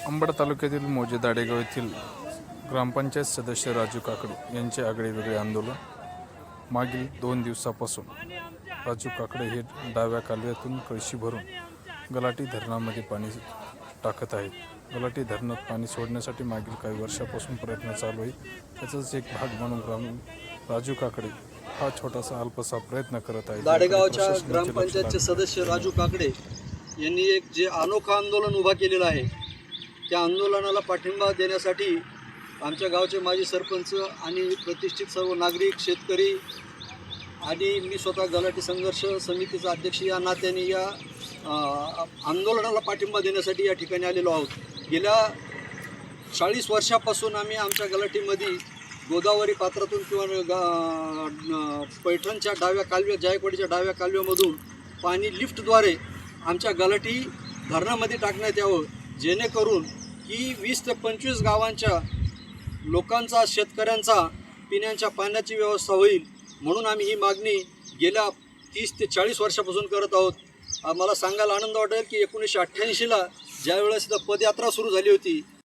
अंबड तालुक्यातील मोजे दाडेगाव येथील ग्रामपंचायत सदस्य राजू काकडे यांचे आगळेवेगळे आंदोलन। मागील 2 दिवसापासून राजू काकडे हे डाव्या कालव्यातून कळशी भरून गलाटी धरणामध्ये पाणी टाकत आहेत। गलाटी धरणात पाणी सोडण्यासाठी मागील काही वर्षापासून प्रयत्न चालू आहे। त्याचाच एक भाग म्हणून राजू काकडे हा छोटासा अल्पसा प्रयत्न करत आहे। दाडेगावच्या ग्रामपंचायतचे सदस्य राजू काकडे यांनी एक जे अनोखा आंदोलन उभा केलेलं आहे, त्या आंदोलनाला पाठिंबा देण्यासाठी आमच्या गावचे माजी सरपंच आणि प्रतिष्ठित सर्व नागरिक, शेतकरी आणि मी स्वतः गलाटी संघर्ष समितीचा अध्यक्ष या नात्याने या आंदोलनाला पाठिंबा देण्यासाठी या ठिकाणी आलेलो आहोत। गेल्या 40 वर्षापासून आम्ही आमच्या गलाटीमध्ये गोदावरी पात्रातून किंवा पैठणच्या डाव्या कालव्या, जायकवाडीच्या डाव्या कालव्यामधून पाणी लिफ्टद्वारे आमच्या गलाटी धरणामध्ये टाकण्यात यावं, जेणेकरून की 20 ते 25 गावांच्या लोकांचा, शेतकऱ्यांचा पिण्याच्या पाण्याची व्यवस्था होईल। म्हणून आम्ही ही मागणी गेल्या 30 ते 40 वर्षापासून करत आहोत। मला सांगायला आनंद वाटेल की 1988ला ज्यावेळेस इथं पदयात्रा सुरू झाली होती,